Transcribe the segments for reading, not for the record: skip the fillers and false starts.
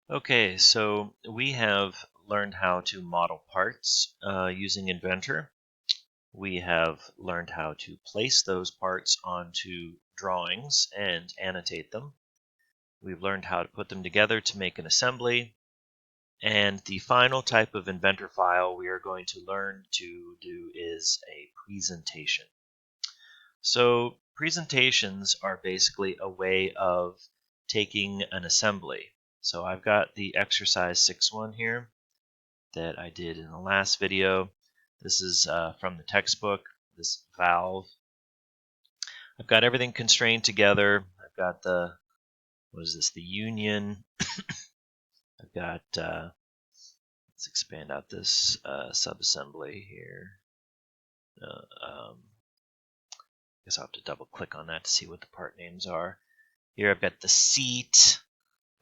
Okay, so we have learned how to model parts using Inventor. We have learned how to place those parts onto drawings and annotate them. We've learned how to put them together to make an assembly. And the final type of Inventor file we are going to learn to do is a presentation. So presentations are basically a way of taking an assembly. So I've got the exercise 6.1 here that I did in the last video. This is from the textbook, this valve. I've got everything constrained together. I've got the, what is this, the union. I've got, let's expand out this subassembly here. I guess I'll have to double click on that to see what the part names are. Here I've got the seat.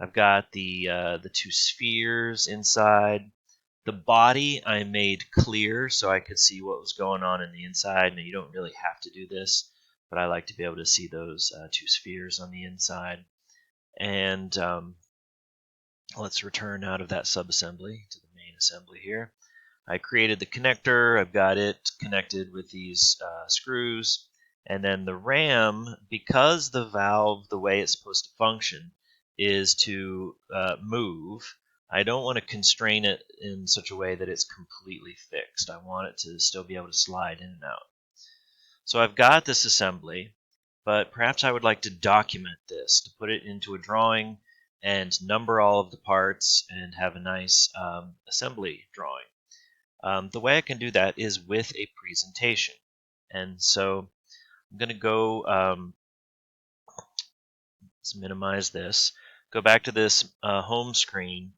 I've got the two spheres inside. The body I made clear so I could see what was going on in the inside. Now you don't really have to do this, but I like to be able to see those two spheres on the inside. And let's return out of that subassembly to the main assembly here. I created the connector. I've got it connected with these screws. And then the RAM, because the valve, the way it's supposed to function, is to move, I don't want to constrain it in such a way that it's completely fixed. I want it to still be able to slide in and out. So I've got this assembly, but perhaps I would like to document this, to put it into a drawing and number all of the parts and have a nice assembly drawing. The way I can do that is with a presentation. And so I'm going to go, let's minimize this, go back to this home screen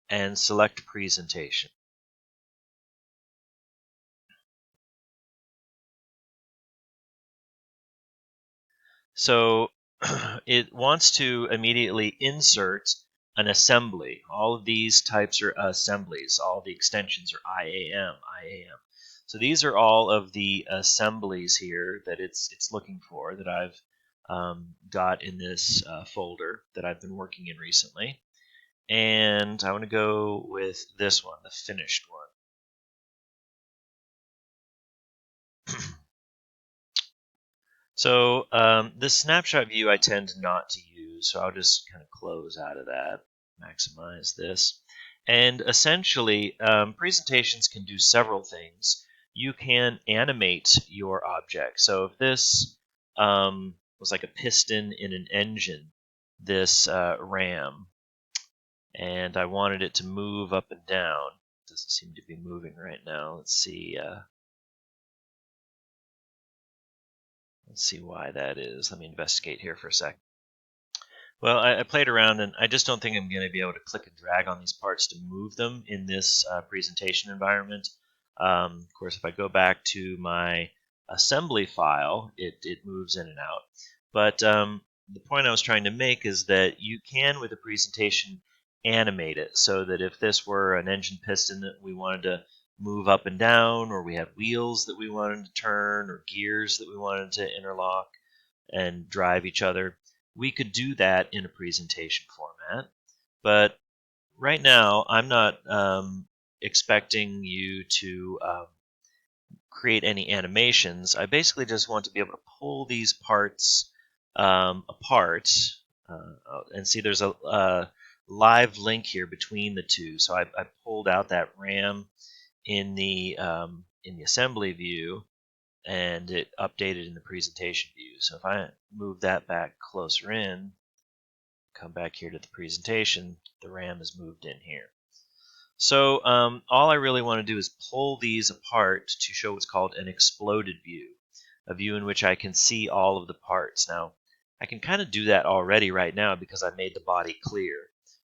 and select presentation. So it wants to immediately insert an assembly. All of these types are assemblies. All the extensions are IAM, IAM. So these are all of the assemblies here that it's looking for that I've got in this folder that I've been working in recently. And I want to go with this one, the finished one. So this snapshot view I tend not to use, so I'll just kind of close out of that, maximize this. And essentially, presentations can do several things. You can animate your object. So if this was like a piston in an engine, this RAM, and I wanted it to move up and down, it doesn't seem to be moving right now. Let's see. Let's see why that is. Let me investigate here for a sec. Well, I played around, and I just don't think I'm going to be able to click and drag on these parts to move them in this presentation environment. Of course, if I go back to my assembly file, it moves in and out. But the point I was trying to make is that you can, with a presentation, animate it so that if this were an engine piston that we wanted to move up and down, or we had wheels that we wanted to turn, or gears that we wanted to interlock and drive each other, we could do that in a presentation format. But right now, I'm not expecting you to create any animations. I basically just want to be able to pull these parts apart. And see, there's a live link here between the two. So I pulled out that RAM in the assembly view, and it updated in the presentation view. So if I move that back closer in, come back here to the presentation, the RAM is moved in here. So all I really want to do is pull these apart to show what's called an exploded view, a view in which I can see all of the parts. Now, I can kind of do that already right now because I made the body clear.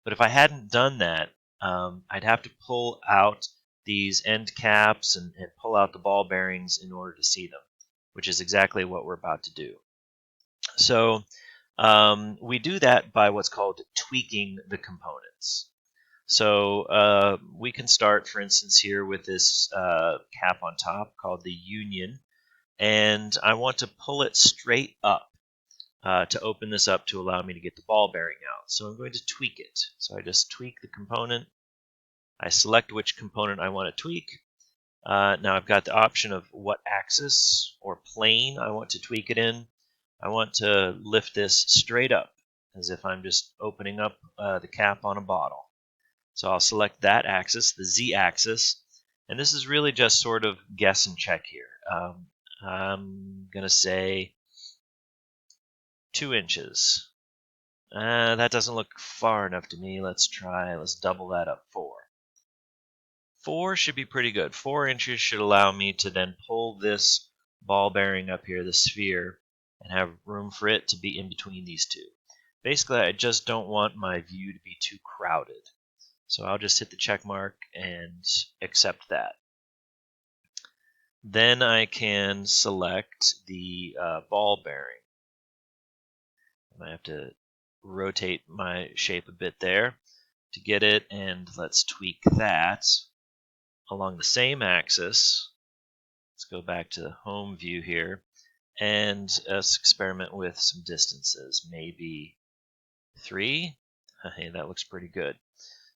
But if I hadn't done that, I'd have to pull out these end caps and pull out the ball bearings in order to see them, which is exactly what we're about to do. So we do that by what's called tweaking the components. So we can start, for instance, here with this cap on top called the union, and I want to pull it straight up. to open this up to allow me to get the ball bearing out. So I'm going to tweak it. So I just tweak the component. I select which component I want to tweak. Now I've got the option of what axis or plane I want to tweak it in. I want to lift this straight up as if I'm just opening up the cap on a bottle. So I'll select that axis, the Z-axis, and this is really just sort of guess and check here. I'm going to say 2 inches. That doesn't look far enough to me. Let's double that up 4. 4 should be pretty good. 4 inches should allow me to then pull this ball bearing up here, the sphere, and have room for it to be in between these two. Basically, I just don't want my view to be too crowded. So I'll just hit the check mark and accept that. Then I can select the ball bearing. I have to rotate my shape a bit there to get it, and let's tweak that along the same axis. Let's go back to the home view here, and let's experiment with some distances. Maybe 3. Hey, that looks pretty good.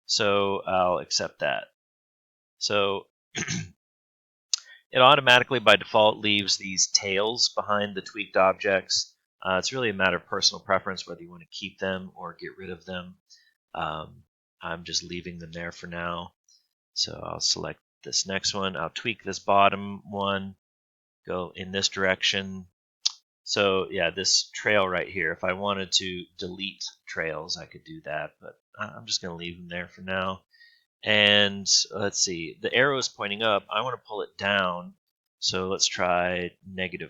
So I'll accept that. So it automatically, by default, leaves these tails behind the tweaked objects. It's really a matter of personal preference whether you want to keep them or get rid of them. I'm just leaving them there for now. So I'll select this next one. I'll tweak this bottom one, go in this direction. So yeah, this trail right here, if I wanted to delete trails, I could do that, but I'm just going to leave them there for now. And let's see, the arrow is pointing up. I want to pull it down, so let's try -4.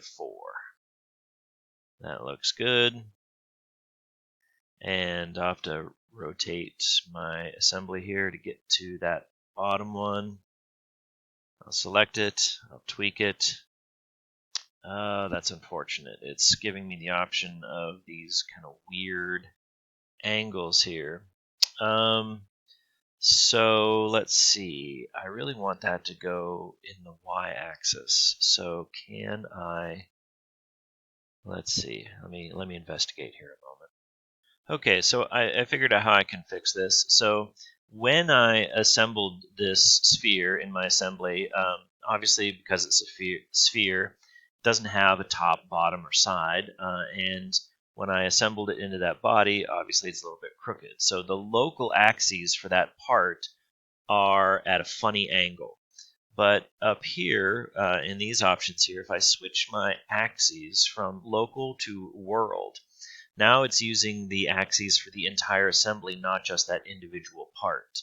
That looks good. And I'll have to rotate my assembly here to get to that bottom one. I'll select it, I'll tweak it. That's unfortunate. It's giving me the option of these kind of weird angles here. So let's see. I really want that to go in the y-axis. So can I? Let's see. Let me investigate here a moment. Okay, so I figured out how I can fix this. So when I assembled this sphere in my assembly, obviously because it's a sphere, it doesn't have a top, bottom, or side, and when I assembled it into that body, obviously it's a little bit crooked. So the local axes for that part are at a funny angle. But up here, in these options here, if I switch my axes from local to world, now it's using the axes for the entire assembly, not just that individual part.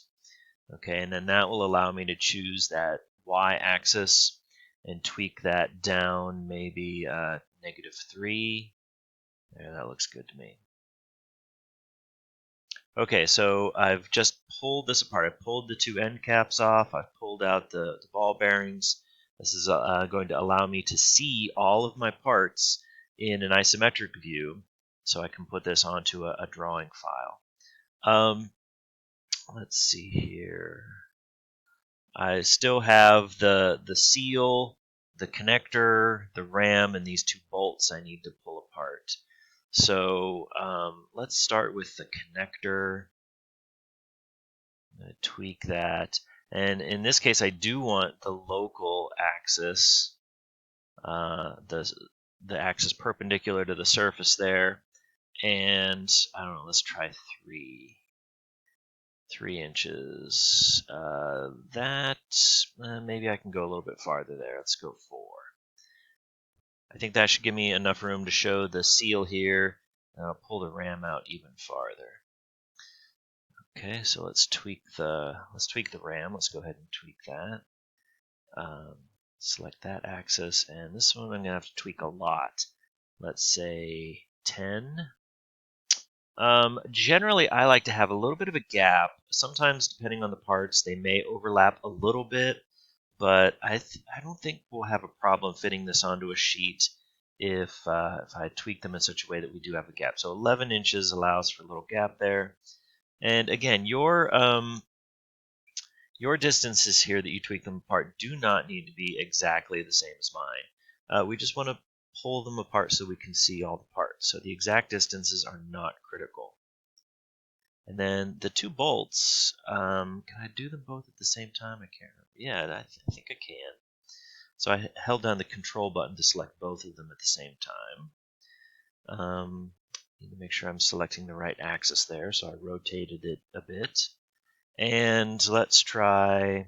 Okay, and then that will allow me to choose that y-axis and tweak that down maybe -3. There, that looks good to me. Okay, so I've just pulled this apart. I pulled the 2 end caps off. I've pulled out the ball bearings. This is going to allow me to see all of my parts in an isometric view, so I can put this onto a drawing file. Let's see here. I still have the seal, the connector, the RAM, and these 2 bolts I need to pull apart. So let's start with the connector. I'm going to tweak that. And in this case, I do want the local axis, the axis perpendicular to the surface there. And I don't know, let's try 3 inches. Maybe I can go a little bit farther there. Let's go 4. I think that should give me enough room to show the seal here, and I'll pull the RAM out even farther. Okay, so let's tweak the RAM. Let's go ahead and tweak that. Select that axis, and this one I'm gonna have to tweak a lot. Let's say 10. Generally, I like to have a little bit of a gap. Sometimes, depending on the parts, they may overlap a little bit, but I don't think we'll have a problem fitting this onto a sheet if I tweak them in such a way that we do have a gap. So 11 inches allows for a little gap there. And again, your distances here that you tweak them apart do not need to be exactly the same as mine. We just want to pull them apart so we can see all the parts. So the exact distances are not critical. And then the two bolts, can I do them both at the same time? I can't remember. Yeah, I think I can. So I held down the control button to select both of them at the same time. Need to make sure I'm selecting the right axis there, so I rotated it a bit. And let's try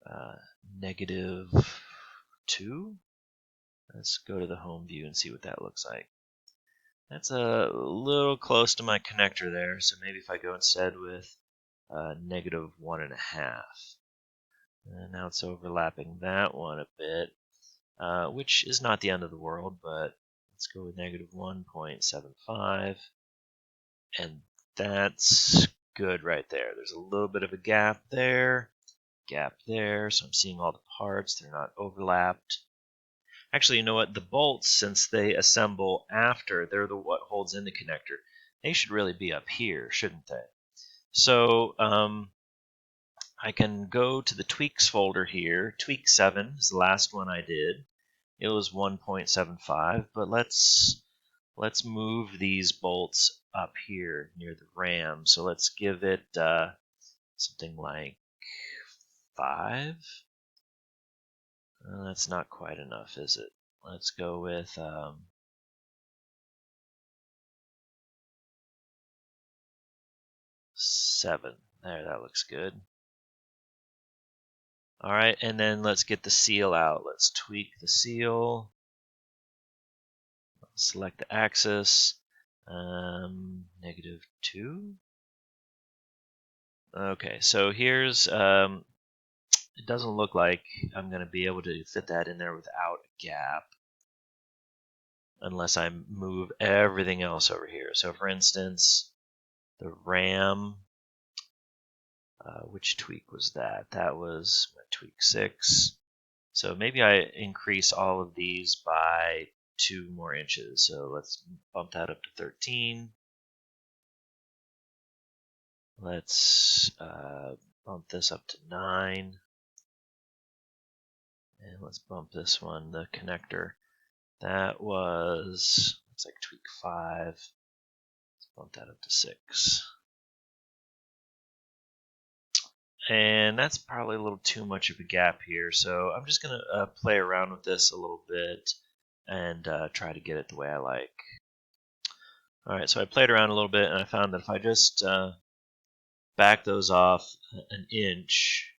-2. Let's go to the home view and see what that looks like. That's a little close to my connector there, so maybe if I go instead with -1.5. And now it's overlapping that one a bit, which is not the end of the world, but let's go with -1.75. And that's good right there. There's a little bit of a gap there, so I'm seeing all the parts. They're not overlapped. Actually, you know what? The bolts, since they assemble after, they're what holds in the connector. They should really be up here, shouldn't they? So I can go to the tweaks folder here. Tweak 7 is the last one I did. It was 1.75, but let's move these bolts up here near the RAM. So let's give it something like 5. That's not quite enough, is it? Let's go with 7. There, that looks good. All right, and then let's get the seal out. Let's tweak the seal. Select the axis. -2. Okay, so here's it doesn't look like I'm going to be able to fit that in there without a gap unless I move everything else over here. So for instance, the RAM, which tweak was that? That was tweak 6. So maybe I increase all of these by 2 more inches. So let's bump that up to 13. Let's bump this up to 9. And let's bump this one, the connector. That was, looks like tweak 5. Let's bump that up to 6. And that's probably a little too much of a gap here, so I'm just going to play around with this a little bit and try to get it the way I like. Alright, so I played around a little bit and I found that if I just back those off an inch,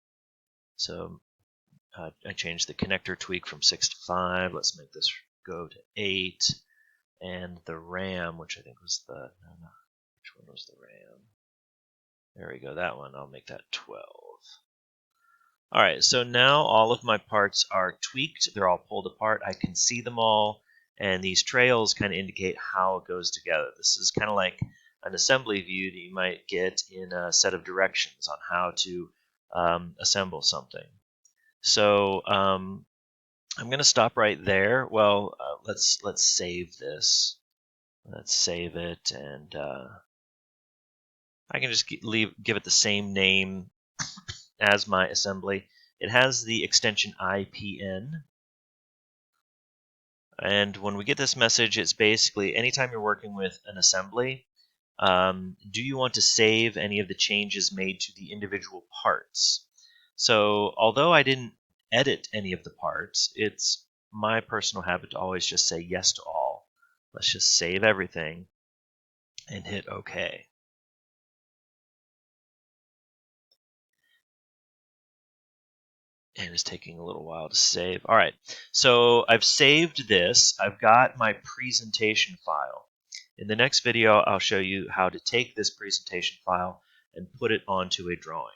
so I changed the connector tweak from 6 to 5. Let's make this go to 8. And the RAM, which I think was the, no, which one was the RAM? There we go, that one. I'll make that 12. All right, so now all of my parts are tweaked. They're all pulled apart. I can see them all, and these trails kind of indicate how it goes together. This is kind of like an assembly view that you might get in a set of directions on how to assemble something. So I'm going to stop right there. Well, let's save this. Let's save it, and I can just give it the same name as my assembly. It has the extension IPN. And when we get this message, it's basically anytime you're working with an assembly, do you want to save any of the changes made to the individual parts? So although I didn't edit any of the parts, it's my personal habit to always just say yes to all. Let's just save everything and hit OK. And it's taking a little while to save. All right, so I've saved this. I've got my presentation file. In the next video, I'll show you how to take this presentation file and put it onto a drawing.